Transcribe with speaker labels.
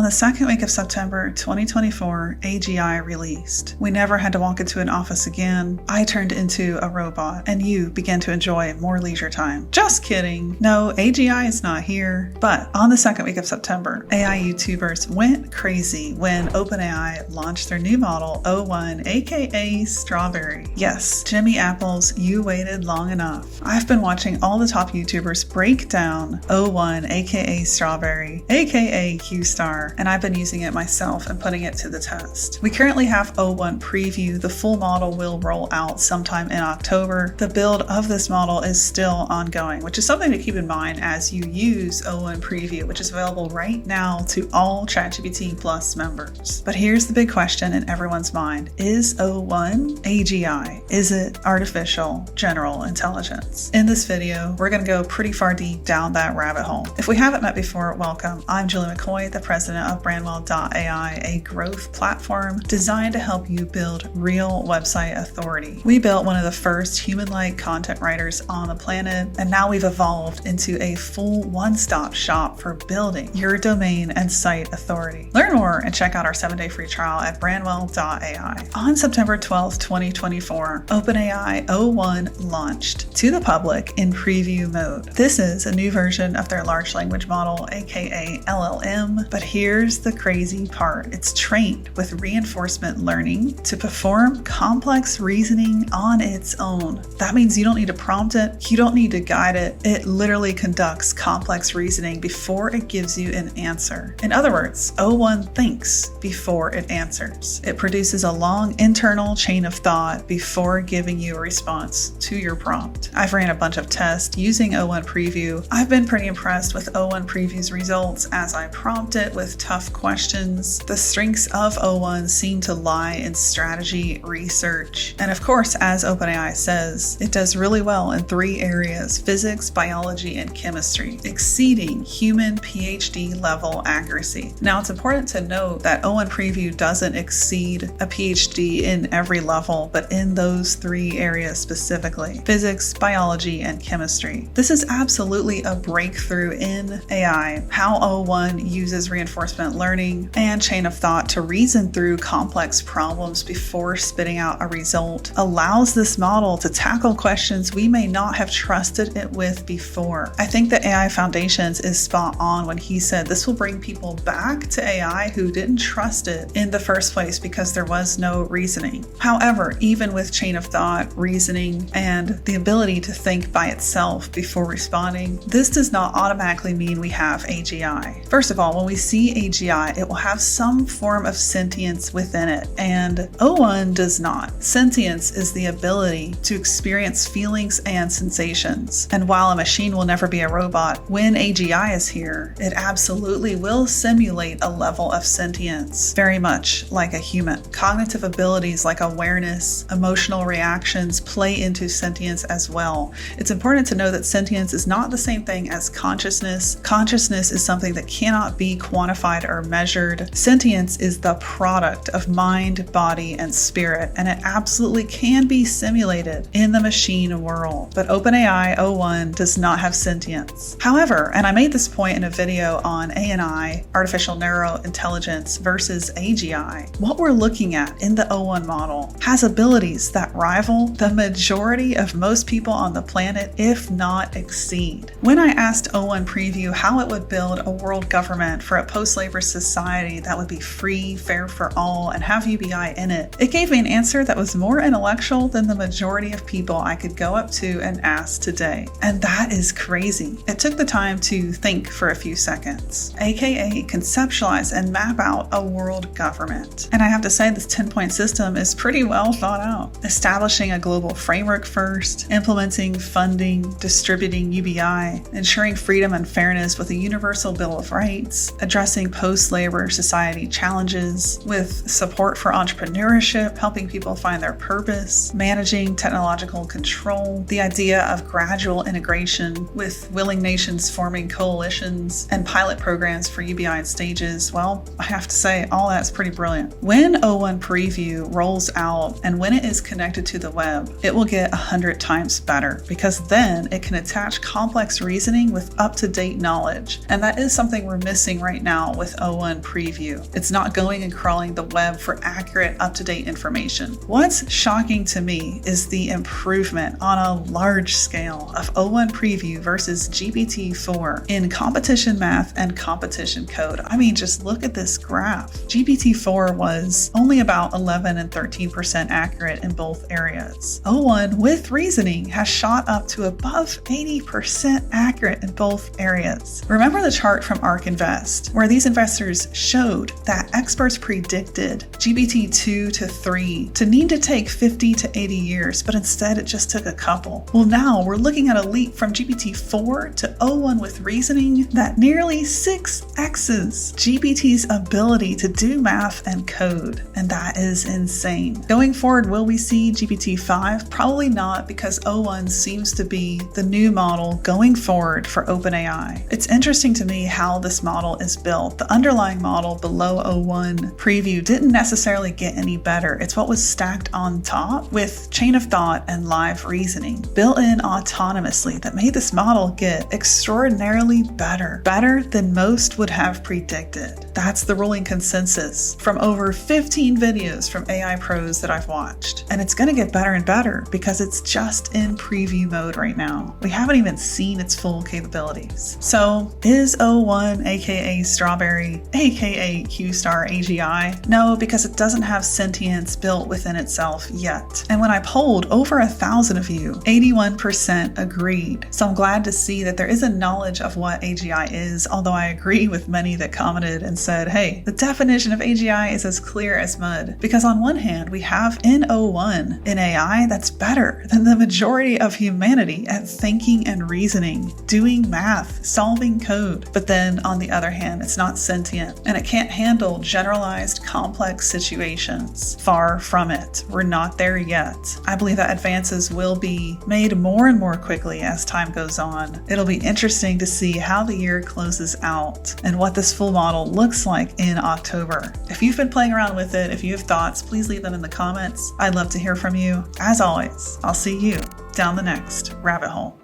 Speaker 1: the second week of September 2024, AGI released. We never had to walk into an office again. I turned into a robot, and you began to enjoy more leisure time. Just kidding. No, AGI is not here. But on the second week of September, AI YouTubers went crazy when OpenAI launched their new model, O1, aka Strawberry. Yes, Jimmy Apples, you waited long enough. I've been watching all the top YouTubers break down O1, aka Strawberry, aka Q-Star, and I've been using it myself and putting it to the test. We currently have O1 Preview. The full model will roll out sometime in October. The build of this model is still ongoing, which is something to keep in mind as you use O1 Preview, which is available right now to all ChatGPT Plus members. But here's the big question in everyone's mind. Is O1 AGI? Is it artificial general intelligence? In this video, we're going to go pretty far deep down that rabbit hole. If we haven't met before, welcome. I'm Julie McCoy, the president of brandwell.ai, a growth platform designed to help you build real website authority. We built one of the first human-like content writers on the planet, and now we've evolved into a full one-stop shop for building your domain and site authority. Learn more and check out our 7-day free trial at brandwell.ai. On September 12th, 2024, OpenAI O1 launched to the public in preview mode. This is a new version of their large language model, aka LLM, but here's the crazy part. It's trained with reinforcement learning to perform complex reasoning on its own. That means you don't need to prompt it, you don't need to guide it. It literally conducts complex reasoning before it gives you an answer. In other words, O1 thinks before it answers. It produces a long internal chain of thought before giving you a response to your prompt. I've ran a bunch of tests using O1 Preview. I've been pretty impressed with O1 Preview's results as I prompt it with tough questions. The strengths of O1 seem to lie in strategy, research, and of course, as OpenAI says, it does really well in 3 areas: physics, biology, and chemistry, exceeding human PhD level accuracy. Now, it's important to note that O1 Preview doesn't exceed a PhD in every level, but in those 3 areas specifically: physics, biology, and chemistry. This is absolutely a breakthrough in AI. How O1 uses reinforcement learning and chain of thought to reason through complex problems before spitting out a result allows this model to tackle questions we may not have trusted it with before. I think that AI Foundations is spot on when he said this will bring people back to AI who didn't trust it in the first place because there was no reasoning. However, even with chain of thought, reasoning, and the ability to think by itself before responding, this does not automatically mean we have AGI. First of all, when we see AGI, it will have some form of sentience within it, and O1 does not. Sentience is the ability to experience feelings and sensations. And while a machine will never be a robot, when AGI is here, it absolutely will simulate a level of sentience, very much like a human. Cognitive abilities like awareness, emotional reactions play into sentience as well. It's important to know that sentience is not the same thing as consciousness. Consciousness is something that cannot be quantified or measured. Sentience is the product of mind, body, and spirit, and it absolutely can be simulated in the machine world. But OpenAI O1 does not have sentience. However, and I made this point in a video on ANI, artificial narrow intelligence versus AGI, what we're looking at in the O1 model has abilities that rival the majority of most people on the planet, if not exceed. When I asked O1 Preview how it would build a world government for a post-labor society that would be free, fair for all, and have UBI in it, it gave me an answer that was more intellectual than the majority of people I could go up to and ask today. And that is crazy. It took the time to think for a few seconds, aka conceptualize and map out a world government. And I have to say, this 10-point system is pretty well thought out. Establishing a global framework first, implementing funding, distributing UBI, ensuring freedom and fairness with a universal Bill of Rights, addressing post-labor society challenges with support for entrepreneurship, helping people find their purpose, managing technological control, the idea of gradual integration with willing nations forming coalitions, and pilot programs for UBI in stages. Well, I have to say, all that's pretty brilliant. When O1 Preview rolls out and when it is connected to the web, it will get 100 times better because then it can attach complex reasoning with up-to-date knowledge. And that is something we're missing right now now with O1 Preview. It's not going and crawling the web for accurate, up-to-date information. What's shocking to me is the improvement on a large scale of O1 Preview versus GPT-4 in competition math and competition code. I mean, just look at this graph. GPT-4 was only about 11 and 13% accurate in both areas. O1 with reasoning has shot up to above 80% accurate in both areas. Remember the chart from ARK Invest, where these investors showed that experts predicted GPT-2 to 3 to need to take 50 to 80 years, but instead it just took a couple. Well, now we're looking at a leap from GPT-4 to O1 with reasoning that nearly 6x's GPT's ability to do math and code, and that is insane. Going forward, will we see GPT-5? Probably not, because O1 seems to be the new model going forward for OpenAI. It's interesting to me how this model is built. The underlying model below O1 Preview didn't necessarily get any better. It's what was stacked on top with chain of thought and live reasoning built in autonomously that made this model get extraordinarily better than most would have predicted. That's the ruling consensus from over 15 videos from AI pros that I've watched. And it's going to get better and better because it's just in preview mode right now. We haven't even seen its full capabilities. So is O1 aka Strawberry aka Q-Star AGI? No, because it doesn't have sentience built within itself yet. And when I polled over 1,000 of you, 81% agreed. So I'm glad to see that there is a knowledge of what AGI is, although I agree with many that commented and said, hey, the definition of AGI is as clear as mud. Because on one hand, we have in O1 an AI that's better than the majority of humanity at thinking and reasoning, doing math, solving code. But then on the other hand, it's not sentient and it can't handle generalized complex situations. Far from it. We're not there yet. I believe that advances will be made more and more quickly as time goes on. It'll be interesting to see how the year closes out and what this full model looks like in October. If you've been playing around with it, if you have thoughts, please leave them in the comments. I'd love to hear from you. As always, I'll see you down the next rabbit hole.